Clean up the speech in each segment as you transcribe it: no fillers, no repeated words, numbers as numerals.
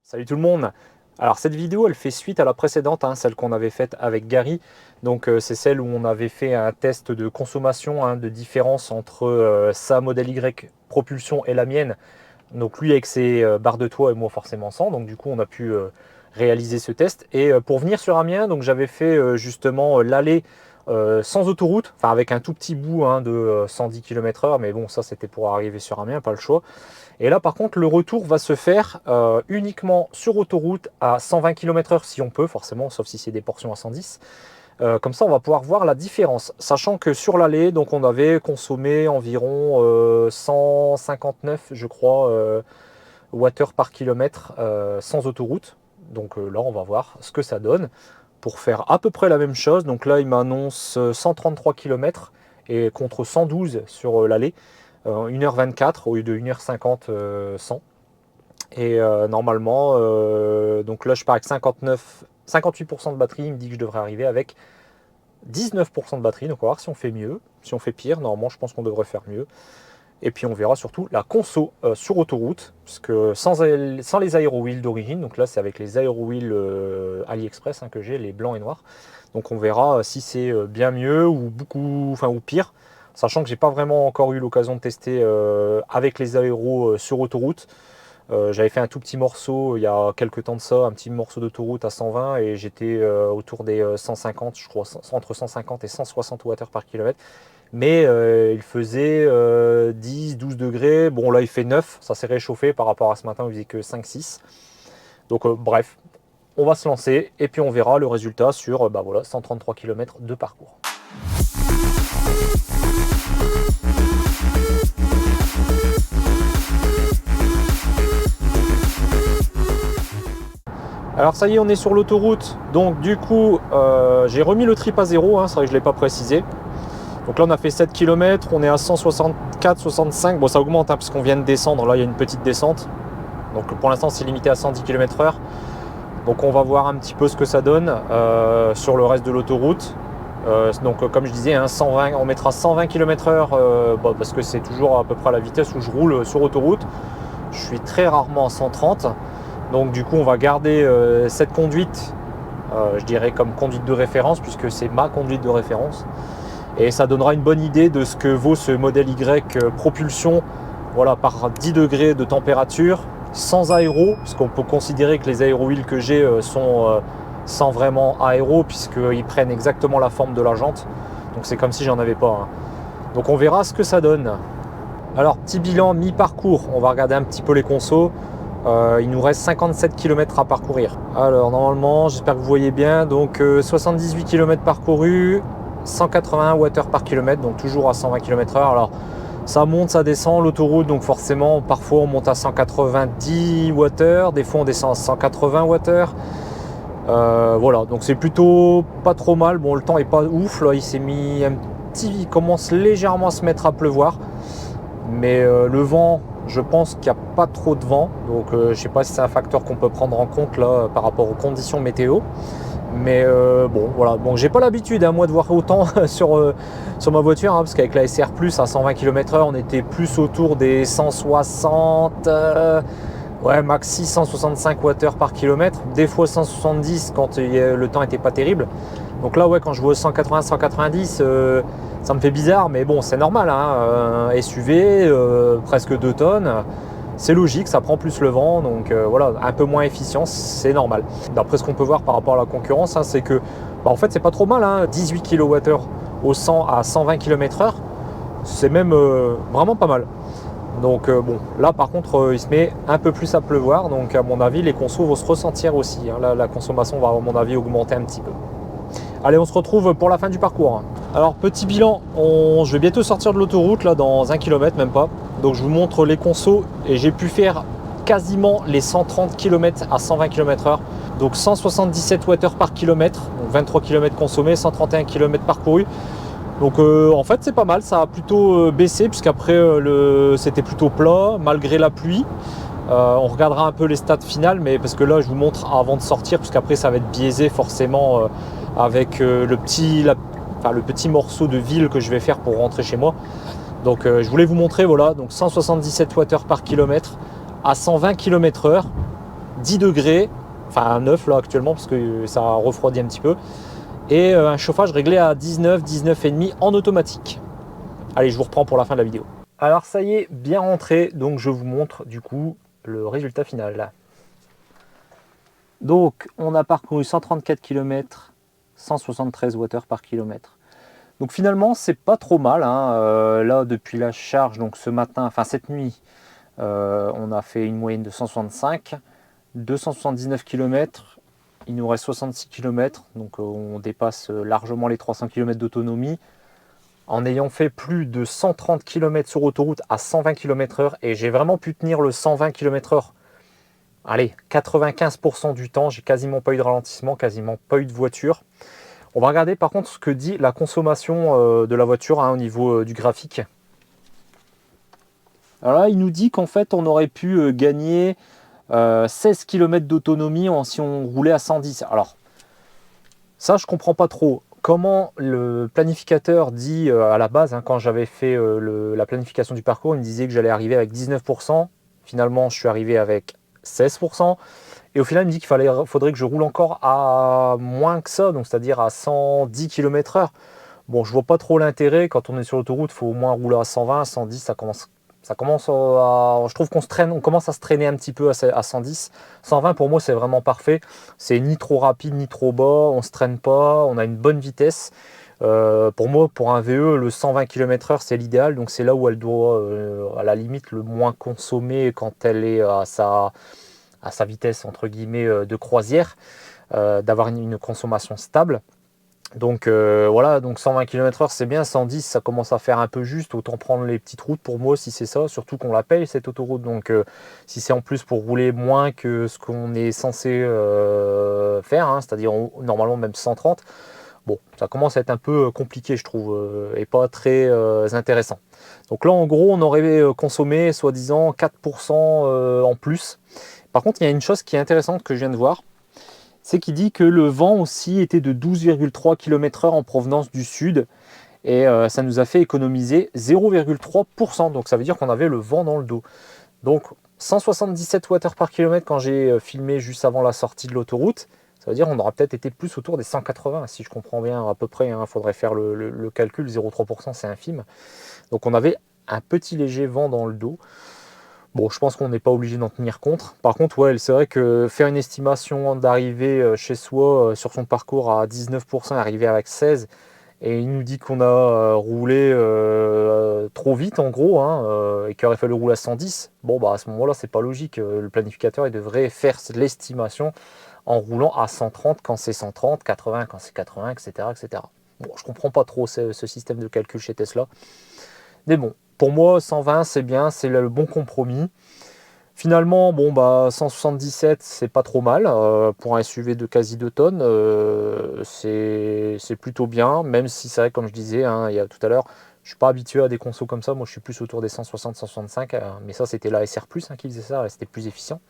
Salut tout le monde. Alors cette vidéo elle fait suite à la précédente, celle qu'on avait faite avec Gary. Donc c'est celle où on avait fait un test de consommation, de différence entre sa Model Y propulsion et la mienne. Donc lui avec ses barres de toit et moi forcément sans. Donc du coup on a pu réaliser ce test. Et pour venir sur Amiens, donc j'avais fait justement l'aller sans autoroute, enfin avec un tout petit bout de 110 km/h. Mais bon, ça c'était pour arriver sur Amiens, pas le choix. Et là, par contre, le retour va se faire uniquement sur autoroute à 120 km/h si on peut, forcément, sauf si c'est des portions à 110. Comme ça, on va pouvoir voir la différence. Sachant que sur l'aller, donc on avait consommé environ 159, je crois, watts par kilomètre sans autoroute. Donc là, on va voir ce que ça donne pour faire à peu près la même chose. Donc là, il m'annonce 133 km et contre 112 sur l'aller. 1h24 au lieu de 1h50 100. Et normalement, donc là je pars avec 58% de batterie, il me dit que je devrais arriver avec 19% de batterie, donc on va voir si on fait mieux, si on fait pire. Normalement je pense qu'on devrait faire mieux. Et puis on verra surtout la conso sur autoroute, puisque sans les aéro-wheels d'origine, donc là c'est avec les aéro-wheels AliExpress que j'ai, les blancs et noirs. Donc on verra si c'est bien mieux ou ou pire. Sachant que j'ai pas vraiment encore eu l'occasion de tester avec les aéros sur autoroute. J'avais fait un tout petit morceau il y a quelques temps de ça, un petit morceau d'autoroute à 120 et j'étais autour des 150, je crois, entre 150 et 160 watts par kilomètre. Mais il faisait 10-12 degrés. Bon, là il fait 9, ça s'est réchauffé par rapport à ce matin où il faisait que 5-6. Donc bref, on va se lancer et puis on verra le résultat sur 133 km de parcours. Alors ça y est, on est sur l'autoroute, donc du coup j'ai remis le trip à 0, c'est vrai que je ne l'ai pas précisé. Donc là on a fait 7 km, on est à 164-65, bon ça augmente puisqu'on vient de descendre, là il y a une petite descente. Donc pour l'instant c'est limité à 110 km/h. Donc on va voir un petit peu ce que ça donne sur le reste de l'autoroute. Donc comme je disais, 120, on mettra 120 km/h parce que c'est toujours à peu près la vitesse où je roule sur autoroute. Je suis très rarement à 130. Donc du coup on va garder cette conduite, je dirais comme conduite de référence, puisque c'est ma conduite de référence. Et ça donnera une bonne idée de ce que vaut ce modèle Y propulsion, voilà, par 10 degrés de température, sans aéro, parce qu'on peut considérer que les aéro-wheels que j'ai sont sans vraiment aéro, puisqu'ils prennent exactement la forme de la jante. Donc c'est comme si j'en avais pas. Donc on verra ce que ça donne. Alors petit bilan mi-parcours, on va regarder un petit peu les consos. Il nous reste 57 km à parcourir. Alors normalement, j'espère que vous voyez bien, donc 78 km parcourus, 181 watts par kilomètre, donc toujours à 120 km/h. Alors ça monte, ça descend l'autoroute, donc forcément parfois on monte à 190 watts, des fois on descend à 180 watts. Voilà, donc c'est plutôt pas trop mal. Bon, le temps est pas ouf, là il s'est mis il commence légèrement à se mettre à pleuvoir, mais le vent, je pense qu'il n'y a pas trop de vent, donc je ne sais pas si c'est un facteur qu'on peut prendre en compte là par rapport aux conditions météo. Mais bon, voilà. Bon, j'ai pas l'habitude moi de voir autant sur ma voiture, parce qu'avec la SR Plus à 120 km/h, on était plus autour des 160, ouais, maxi 165 watts par kilomètre, des fois 170 quand le temps était pas terrible. Donc là, ouais, quand je vois 180-190, ça me fait bizarre, mais bon, c'est normal, SUV, presque 2 tonnes. C'est logique, ça prend plus le vent, donc voilà, un peu moins efficient, c'est normal. D'après ce qu'on peut voir par rapport à la concurrence, c'est que en fait c'est pas trop mal, 18 kWh au 100 à 120 km/h, c'est même vraiment pas mal. Donc bon, là par contre il se met un peu plus à pleuvoir, donc à mon avis les consos vont se ressentir aussi. Là la consommation va à mon avis augmenter un petit peu. Allez, on se retrouve pour la fin du parcours. Alors petit bilan, je vais bientôt sortir de l'autoroute là dans 1 km, même pas. Donc je vous montre les consos et j'ai pu faire quasiment les 130 km à 120 km/h. Donc 177 watts par kilomètre, donc 23 km consommés, 131 km parcourus. Donc en fait c'est pas mal, ça a plutôt baissé puisqu'après c'était plutôt plat malgré la pluie. On regardera un peu les stats finales, mais parce que là je vous montre avant de sortir, puisqu'après ça va être biaisé forcément avec le petit morceau de ville que je vais faire pour rentrer chez moi. Donc je voulais vous montrer, voilà, donc 177 watts par kilomètre à 120 km/h, 10 degrés, enfin 9 là actuellement parce que ça refroidit un petit peu, et un chauffage réglé à 19, 19,5 en automatique. Allez, je vous reprends pour la fin de la vidéo. Alors ça y est, bien rentré, donc je vous montre du coup le résultat final. Donc on a parcouru 134 km, 173 Wh par kilomètre. Donc finalement c'est pas trop mal, hein. Là depuis la charge, donc ce matin, enfin cette nuit, on a fait une moyenne de 165, 279 km, il nous reste 66 km, donc on dépasse largement les 300 km d'autonomie, en ayant fait plus de 130 km sur autoroute à 120 km/h, et j'ai vraiment pu tenir le 120 km/h. Allez, 95% du temps, j'ai quasiment pas eu de ralentissement, quasiment pas eu de voiture. On va regarder par contre ce que dit la consommation de la voiture, hein, au niveau du graphique. Alors là, il nous dit qu'en fait, on aurait pu gagner 16 km d'autonomie si on roulait à 110. Alors, ça, je comprends pas trop. Comment le planificateur dit à la base, hein, quand j'avais fait la planification du parcours, il me disait que j'allais arriver avec 19%. Finalement, je suis arrivé avec 16%. Et au final, il me dit qu'il faudrait que je roule encore à moins que ça, donc c'est-à-dire à 110 km/h. Bon, je vois pas trop l'intérêt. Quand on est sur l'autoroute, il faut au moins rouler à 120, 110, ça commence à... Je trouve on commence à se traîner un petit peu à 110. 120 pour moi c'est vraiment parfait. C'est ni trop rapide ni trop bas, on se traîne pas, on a une bonne vitesse. Pour moi, pour un VE, le 120 km/h c'est l'idéal. Donc c'est là où elle doit à la limite le moins consommer quand elle est à sa vitesse entre guillemets de croisière, d'avoir une consommation stable. Donc voilà, donc 120 km/h c'est bien, 110 ça commence à faire un peu juste, autant prendre les petites routes pour moi si c'est ça, surtout qu'on la paye cette autoroute, donc si c'est en plus pour rouler moins que ce qu'on est censé faire, hein, c'est-à-dire normalement même 130, bon ça commence à être un peu compliqué je trouve, et pas très intéressant. Donc là en gros on aurait consommé soi-disant 4% en plus. Par contre il y a une chose qui est intéressante que je viens de voir, c'est qu'il dit que le vent aussi était de 12,3 km/h en provenance du sud, et ça nous a fait économiser 0,3%, donc ça veut dire qu'on avait le vent dans le dos. Donc 177 Wh par kilomètre quand j'ai filmé juste avant la sortie de l'autoroute, ça veut dire qu'on aura peut-être été plus autour des 180 si je comprends bien à peu près, hein, faudrait faire le calcul, 0,3% c'est infime. Donc on avait un petit léger vent dans le dos. Bon, je pense qu'on n'est pas obligé d'en tenir compte. Par contre, ouais, c'est vrai que faire une estimation d'arriver chez soi sur son parcours à 19%, arriver avec 16, et il nous dit qu'on a roulé trop vite en gros, hein, et qu'il aurait fallu rouler à 110, bon bah à ce moment-là, c'est pas logique. Le planificateur, il devrait faire l'estimation en roulant à 130 quand c'est 130, 80 quand c'est 80, etc., etc. Bon, je comprends pas trop ce système de calcul chez Tesla. Mais bon, pour moi, 120, c'est bien, c'est le bon compromis. Finalement, bon, bah, 177, c'est pas trop mal. Pour un SUV de quasi 2 tonnes, c'est plutôt bien, même si c'est vrai, comme je disais hein, il y a tout à l'heure, je suis pas habitué à des consos comme ça. Moi, je suis plus autour des 160, 165, mais ça, c'était la SR+, hein, qui faisait ça, c'était plus efficient.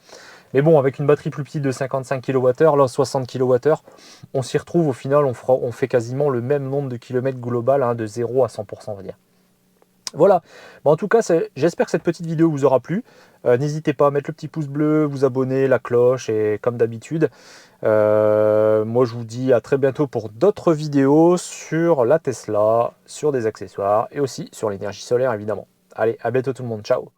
Mais bon, avec une batterie plus petite de 55 kWh, là, 60 kWh, on s'y retrouve. Au final, on fait quasiment le même nombre de kilomètres global, hein, de 0 à 100%, on va dire. Voilà, bon, en tout cas j'espère que cette petite vidéo vous aura plu. N'hésitez pas à mettre le petit pouce bleu, vous abonner, la cloche, et comme d'habitude, moi je vous dis à très bientôt pour d'autres vidéos sur la Tesla, sur des accessoires et aussi sur l'énergie solaire évidemment. Allez, à bientôt tout le monde, ciao.